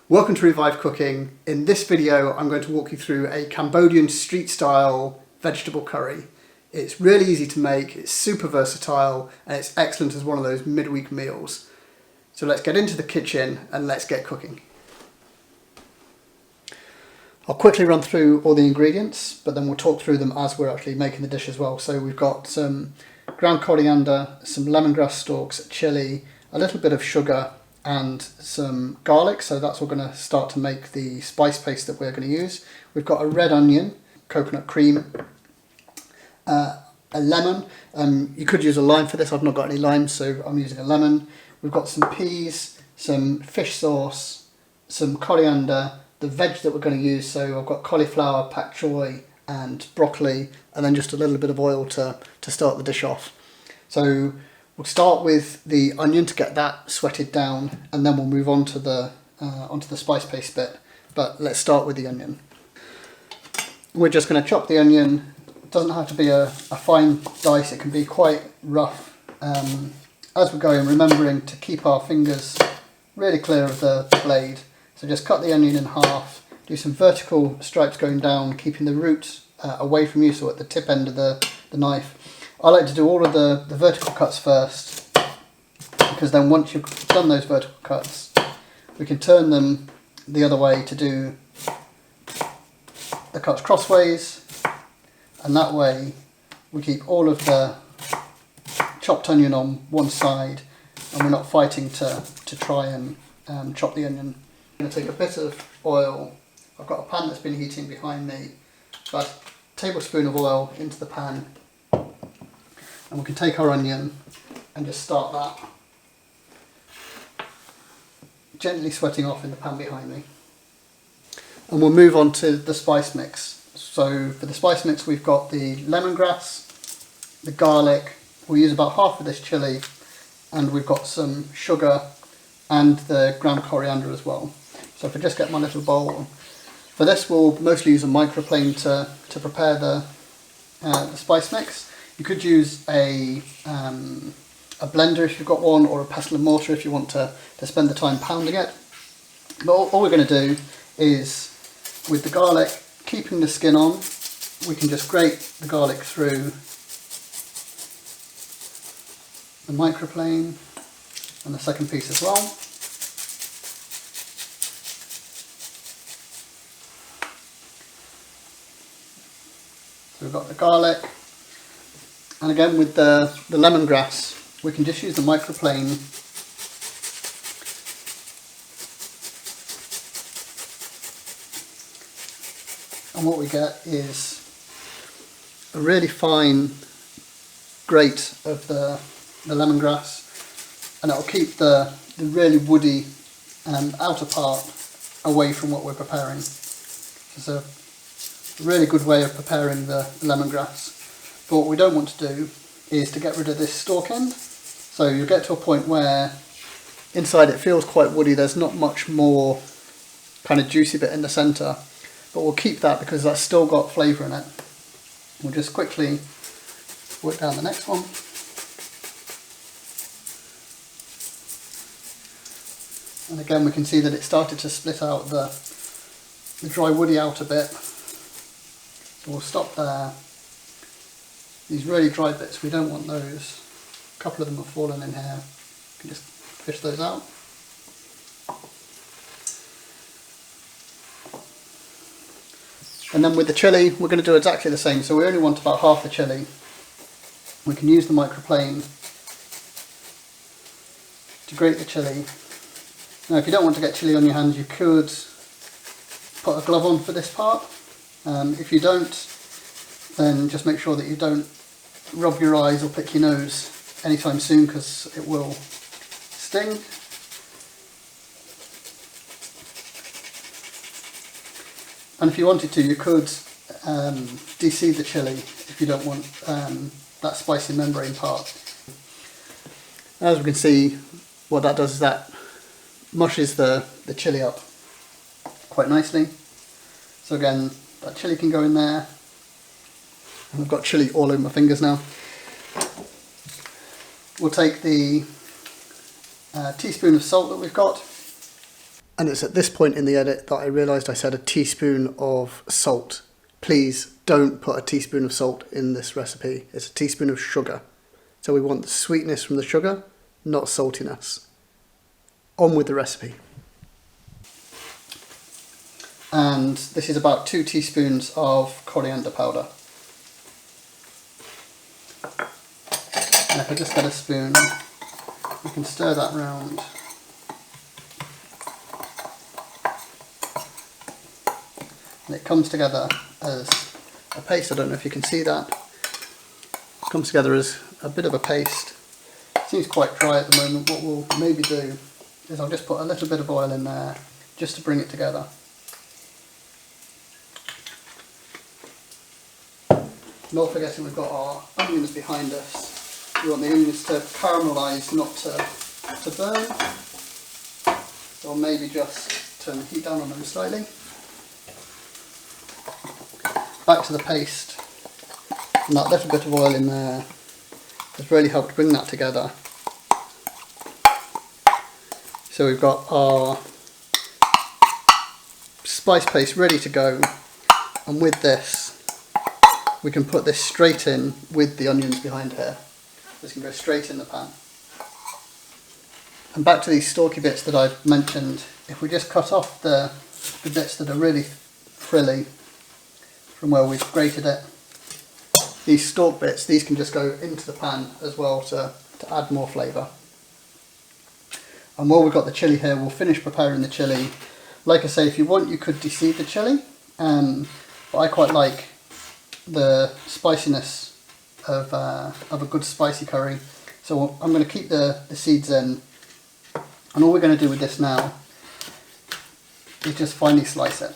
Welcome to Revive Cooking. In this video I'm going to walk you through a Cambodian street style vegetable curry. It's really easy to make, it's super versatile, and it's excellent as one of those midweek meals. So let's get into the kitchen and let's get cooking. I'll quickly run through all the ingredients, but then we'll talk through them as we're actually making the dish as well. So we've got some ground coriander, some lemongrass stalks, chilli, a little bit of sugar, and some garlic, so that's all going to start to make the spice paste that we're going to use. We've got a red onion, coconut cream, a lemon. You could use a lime for this, I've not got any lime, so I'm using a lemon. We've got some peas, some fish sauce, some coriander, the veg that we're going to use, so I've got cauliflower, pak choy and broccoli, and then just a little bit of oil to start the dish off. So we'll start with the onion to get that sweated down, and then we'll move on to the onto the spice paste bit. But let's start with the onion. We're just going to chop the onion. It doesn't have to be a fine dice, it can be quite rough. As we're going, remembering to keep our fingers really clear of the blade. So just cut the onion in half, do some vertical stripes going down, keeping the root away from you, so at the tip end of the knife. I like to do all of the vertical cuts first, because then once you've done those vertical cuts, we can turn them the other way to do the cuts crossways, and that way we keep all of the chopped onion on one side and we're not fighting to try and chop the onion. I'm going to take a bit of oil. I've got a pan that's been heating behind me, about a tablespoon of oil into the pan. And we can take our onion and just start that gently sweating off in the pan behind me. And we'll move on to the spice mix. So for the spice mix we've got the lemongrass, the garlic, we'll use about half of this chilli, and we've got some sugar and the ground coriander as well. So if I just get my little bowl, for this we'll mostly use a microplane to prepare the spice mix. You could use a blender if you've got one, or a pestle and mortar if you want to spend the time pounding it. But all we're going to do is, with the garlic, keeping the skin on, we can just grate the garlic through the microplane, and the second piece as well. So we've got the garlic. And again with the lemongrass, we can just use the microplane and what we get is a really fine grate of the lemongrass, and it'll keep the really woody outer part away from what we're preparing. It's a really good way of preparing the lemongrass. But what we don't want to do is to get rid of this stalk end. So you'll get to a point where inside it feels quite woody, there's not much more kind of juicy bit in the centre, but we'll keep that because that's still got flavour in it. We'll just quickly work down the next one. And again we can see that it started to split out the dry woody outer bit. So we'll stop there. These really dry bits, we don't want those. A couple of them have fallen in here. You can just fish those out. And then with the chilli, we're going to do exactly the same. So we only want about half the chilli. We can use the microplane to grate the chilli. Now if you don't want to get chilli on your hands, you could put a glove on for this part. If you don't, then just make sure that you don't rub your eyes or pick your nose anytime soon, because it will sting. And if you wanted to, you could de-seed the chilli if you don't want that spicy membrane part. As we can see, what that does is that mushes the chilli up quite nicely. So again, that chilli can go in there. And I've got chilli all over my fingers now. We'll take the teaspoon of salt that we've got, And it's at this point in the edit that I realised I said a teaspoon of salt. Please don't put a teaspoon of salt in this recipe. It's a teaspoon of sugar. So we want the sweetness from the sugar, not saltiness. On with the recipe. And this is about 2 teaspoons of coriander powder. And if I just get a spoon, we can stir that round. And it comes together as a paste. I don't know if you can see that. It comes together as a bit of a paste. It seems quite dry at the moment. What we'll maybe do is I'll just put a little bit of oil in there just to bring it together. Not forgetting we've got our onions behind us. We want the onions to caramelise, not to burn. So I'll maybe just turn the heat down on them slightly. Back to the paste. And that little bit of oil in there has really helped bring that together. So we've got our spice paste ready to go, and with this we can put this straight in with the onions behind here. This can go straight in the pan. And back to these stalky bits that I've mentioned, if we just cut off the bits that are really frilly from where we've grated it, these stalk bits, these can just go into the pan as well to add more flavour. And while we've got the chilli here, we'll finish preparing the chilli. Like I say, if you want, you could deseed the chilli, but I quite like the spiciness of a good spicy curry. So I'm going to keep the seeds in, and all we're going to do with this now is just finely slice it.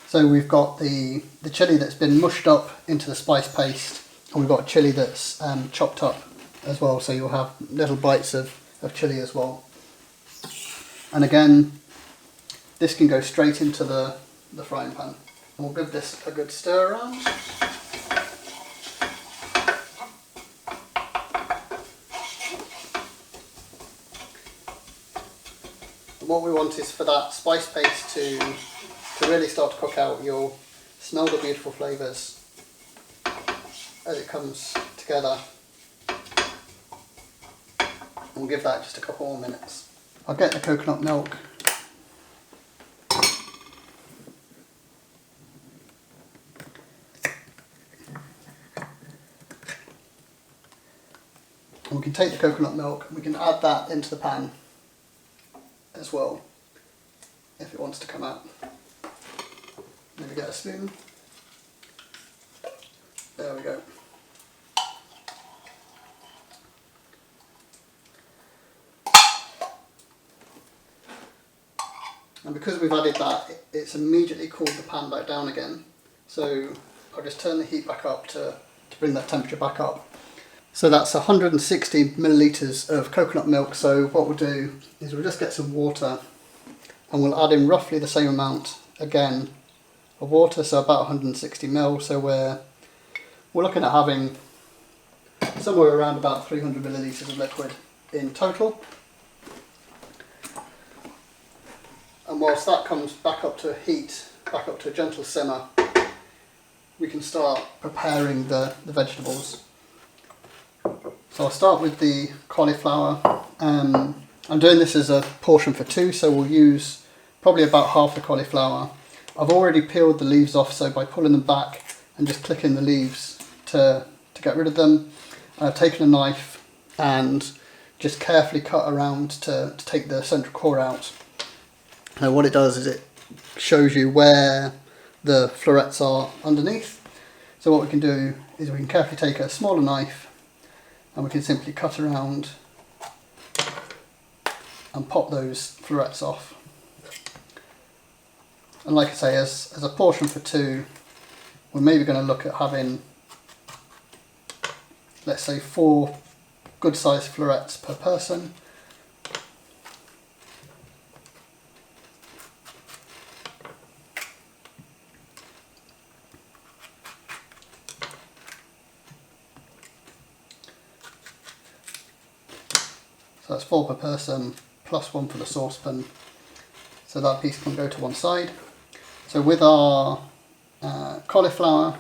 So we've got the chilli that's been mushed up into the spice paste, and we've got chilli that's chopped up as well, so you'll have little bites of chilli as well. And again, this can go straight into the frying pan. And we'll give this a good stir around. And what we want is for that spice paste to really start to cook out. You'll smell the beautiful flavours as it comes together. We'll give that just a couple more minutes. I'll get the coconut milk. And we can take the coconut milk and we can add that into the pan as well, if it wants to come out. Maybe get a spoon. There we go. And because we've added that, it's immediately cooled the pan back down again. So I'll just turn the heat back up to bring that temperature back up. So that's 160 millilitres of coconut milk. So what we'll do is we'll just get some water and we'll add in roughly the same amount again of water, so about 160 ml. So we're looking at having somewhere around about 300 millilitres of liquid in total. And whilst that comes back up to a heat, back up to a gentle simmer, we can start preparing the vegetables. So I'll start with the cauliflower. I'm doing this as a portion for 2, so we'll use probably about half the cauliflower. I've already peeled the leaves off, so by pulling them back and just clicking the leaves to get rid of them, I've taken a knife and just carefully cut around to take the central core out. Now what it does is it shows you where the florets are underneath. So what we can do is we can carefully take a smaller knife and we can simply cut around and pop those florets off. And like I say, as a portion for 2, we're maybe going to look at having, let's say, 4 good sized florets per person. that's 4 per person, plus 1 for the saucepan. So that piece can go to one side. So with our cauliflower,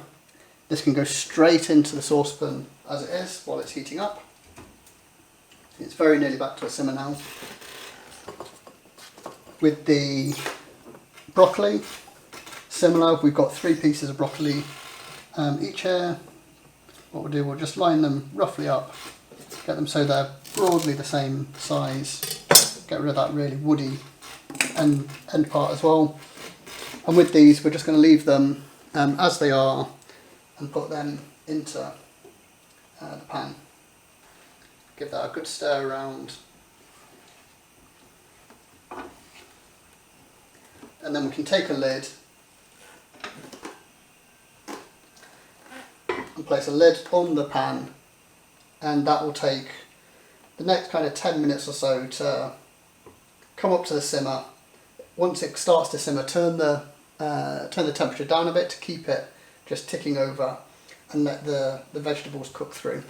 this can go straight into the saucepan as it is while it's heating up. It's very nearly back to a simmer now. With the broccoli, similar, we've got 3 pieces of broccoli each here. What we'll do, we'll just line them roughly up, get them so they're broadly the same size, get rid of that really woody end part as well. And with these, we're just going to leave them as they are and put them into the pan. Give that a good stir around. And then we can take a lid and place a lid on the pan, and that will take the next kind of 10 minutes or so to come up to the simmer. Once it starts to simmer, turn the temperature down a bit to keep it just ticking over and let the vegetables cook through.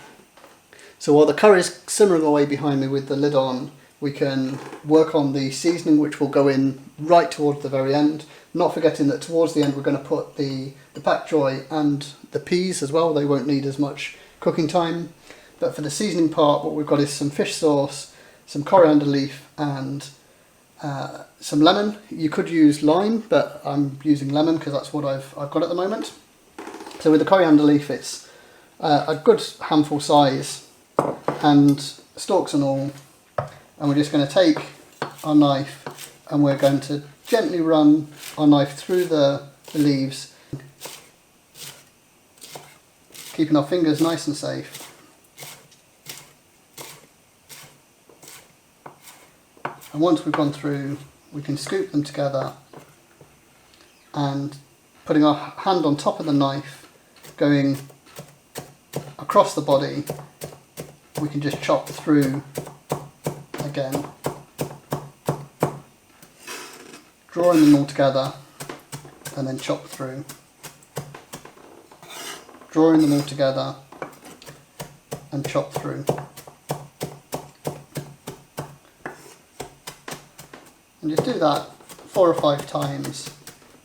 So while the curry's simmering away behind me with the lid on, we can work on the seasoning, which will go in right towards the very end. Not forgetting that towards the end we're going to put the pak choy and the peas as well. They won't need as much cooking time. But for the seasoning part, what we've got is some fish sauce, some coriander leaf and some lemon. You could use lime, but I'm using lemon because that's what I've got at the moment. So with the coriander leaf, it's a good handful size, and stalks and all. And we're just going to take our knife and we're going to gently run our knife through the leaves, keeping our fingers nice and safe. And once we've gone through, we can scoop them together, and putting our hand on top of the knife, going across the body, we can just chop through again, drawing them all together and then chop through, drawing them all together and chop through. And just do that 4 or 5 times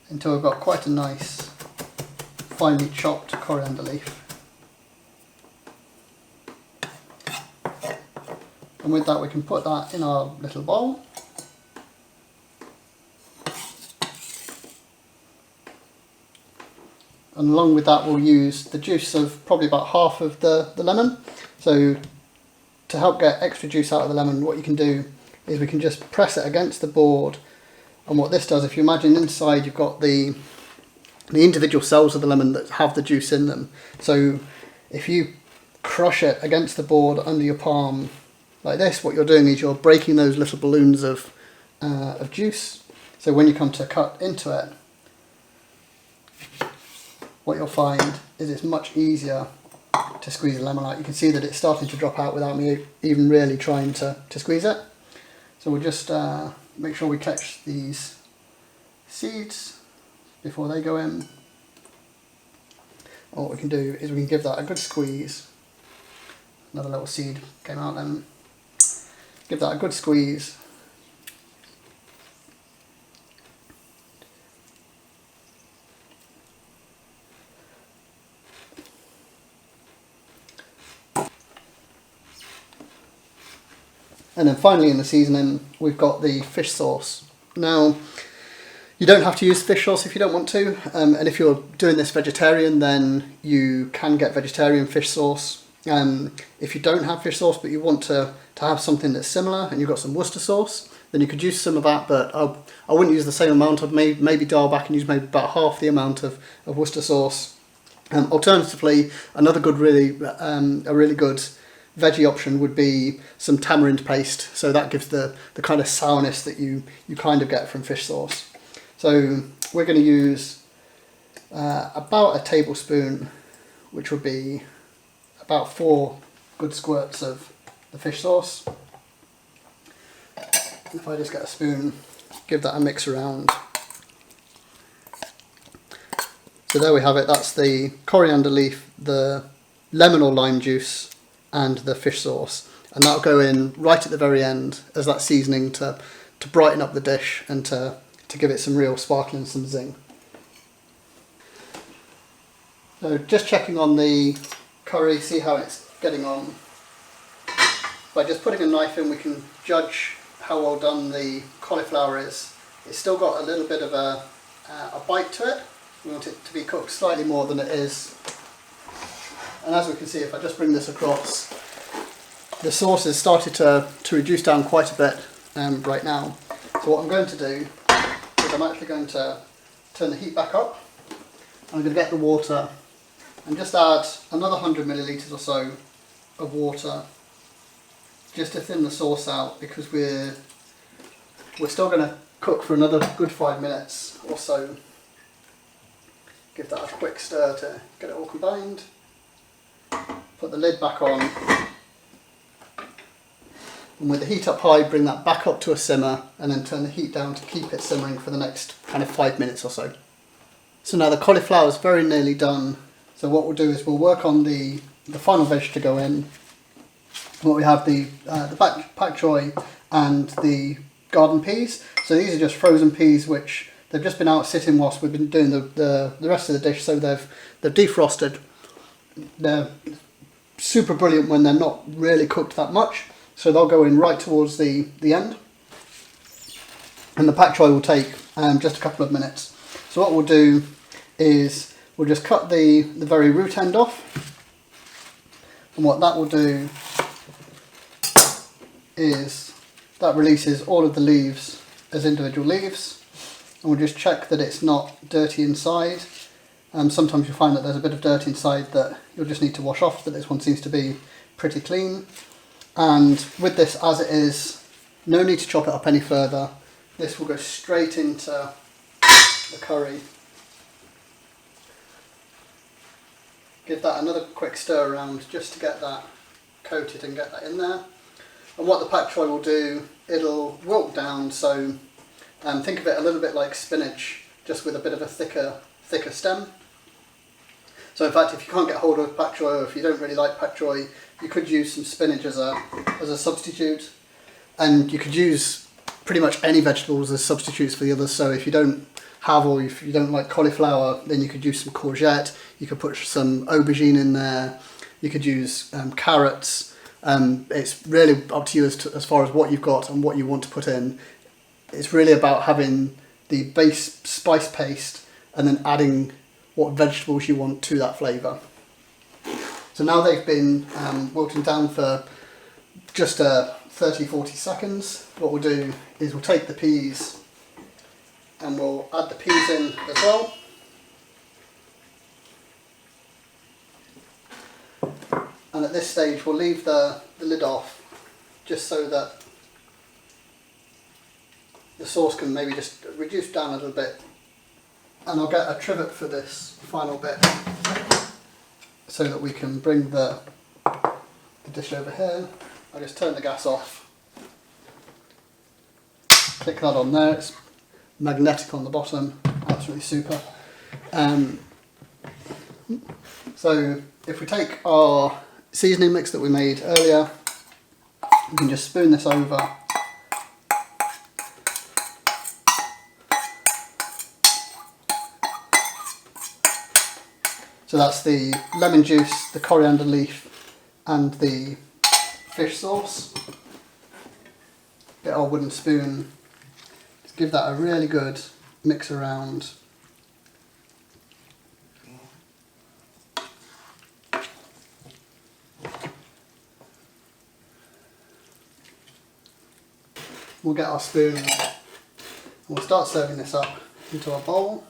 until we've got quite a nice finely chopped coriander leaf. And with that we can put that in our little bowl. And along with that we'll use the juice of probably about half of the lemon. So to help get extra juice out of the lemon, what you can do is we can just press it against the board. And what this does, if you imagine inside you've got the individual cells of the lemon that have the juice in them. So if you crush it against the board under your palm like this, what you're doing is you're breaking those little balloons of juice. So when you come to cut into it, what you'll find is it's much easier to squeeze the lemon out. You can see that it's starting to drop out without me even really trying to squeeze it. So we'll just make sure we catch these seeds before they go in. And what we can do is we can give that a good squeeze. Another little seed came out then. Give that a good squeeze. And then finally in the seasoning we've got the fish sauce. Now you don't have to use fish sauce if you don't want to, and if you're doing this vegetarian then you can get vegetarian fish sauce. If you don't have fish sauce but you want to have something that's similar and you've got some Worcester sauce, then you could use some of that, but I wouldn't use the same amount. I'd maybe dial back and use maybe about half the amount of Worcester sauce. Alternatively, another good a really good veggie option would be some tamarind paste, so that gives the kind of sourness that you kind of get from fish sauce. So we're going to use about a tablespoon, which would be about 4 good squirts of the fish sauce. If I just get a spoon, give that a mix around. So there we have it, that's the coriander leaf, the lemon or lime juice and the fish sauce. and that'll go in right at the very end as that seasoning to brighten up the dish and to give it some real sparkle and some zing. So just checking on the curry, see how it's getting on. By just putting a knife in, we can judge how well done the cauliflower is. It's still got a little bit of a bite to it. We want it to be cooked slightly more than it is. And as we can see, if I just bring this across, the sauce has started to reduce down quite a bit right now. So what I'm going to do is I'm actually going to turn the heat back up. I'm going to get the water and just add another 100 millilitres or so of water just to thin the sauce out, because we're still going to cook for another good 5 minutes or so. Give that a quick stir to get it all combined. Put the lid back on, and with the heat up high, bring that back up to a simmer and then turn the heat down to keep it simmering for the next kind of 5 minutes or so. So now the cauliflower is very nearly done. So what we'll do is we'll work on the final veg to go in. What we have, the pak choy and the garden peas. So these are just frozen peas which they've just been out sitting whilst we've been doing the rest of the dish. So they've defrosted. They're super brilliant when they're not really cooked that much. So they'll go in right towards the end. And the pak choy will take just a couple of minutes. So what we'll do is we'll just cut the very root end off, and what that will do is that releases all of the leaves as individual leaves, and we'll just check that it's not dirty inside. Sometimes you'll find that there's a bit of dirt inside that you'll just need to wash off, but this one seems to be pretty clean. And with this as it is, no need to chop it up any further. This will go straight into the curry. Give that another quick stir around just to get that coated and get that in there. And what the pak choy will do, it'll wilt down, so think of it a little bit like spinach, just with a bit of a thicker stem. So in fact, if you can't get hold of pak choy, or if you don't really like pak choy, you could use some spinach as a substitute. And you could use pretty much any vegetables as substitutes for the others. So if you don't have, or if you don't like cauliflower, then you could use some courgette, you could put some aubergine in there, you could use carrots. It's really up to you as far as what you've got and what you want to put in. It's really about having the base spice paste and then adding what vegetables you want to that flavour. So now they've been wilting down for just 30-40 seconds. What we'll do is we'll take the peas and we'll add the peas in as well. And at this stage we'll leave the lid off, just so that the sauce can maybe just reduce down a little bit. And I'll get a trivet for this final bit so that we can bring the dish over here. I'll just turn the gas off, click that on there. It's magnetic on the bottom, absolutely super. So if we take our seasoning mix that we made earlier, we can just spoon this over. So that's the lemon juice, the coriander leaf and the fish sauce. Get our wooden spoon, just give that a really good mix around. We'll get our spoon and we'll start serving this up into our bowl.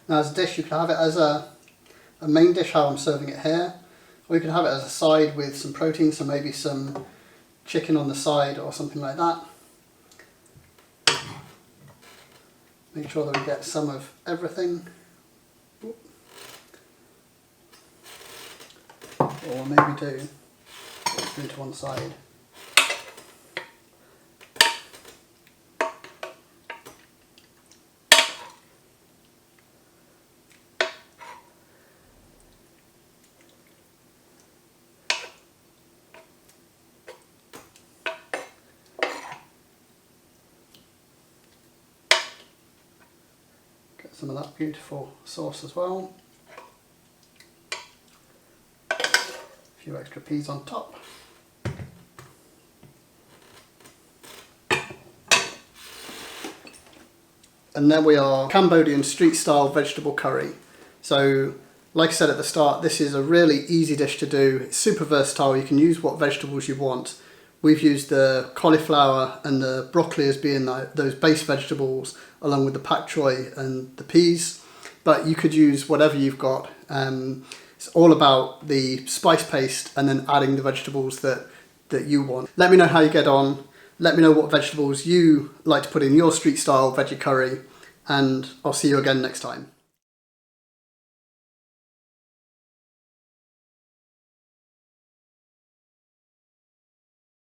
Now as a dish, you can have it as a main dish, how I'm serving it here, or you can have it as a side with some protein, so maybe some chicken on the side or something like that. Make sure that we get some of everything. Or maybe do spoon to one side. some of that beautiful sauce as well. A few extra peas on top. And there we are, Cambodian street style vegetable curry. So like I said at the start, this is a really easy dish to do. It's super versatile, you can use what vegetables you want. We've used the cauliflower and the broccoli as being those base vegetables, along with the pak choy and the peas. But you could use whatever you've got. It's all about the spice paste and then adding the vegetables that you want. Let me know how you get on. Let me know what vegetables you like to put in your street style veggie curry, and I'll see you again next time.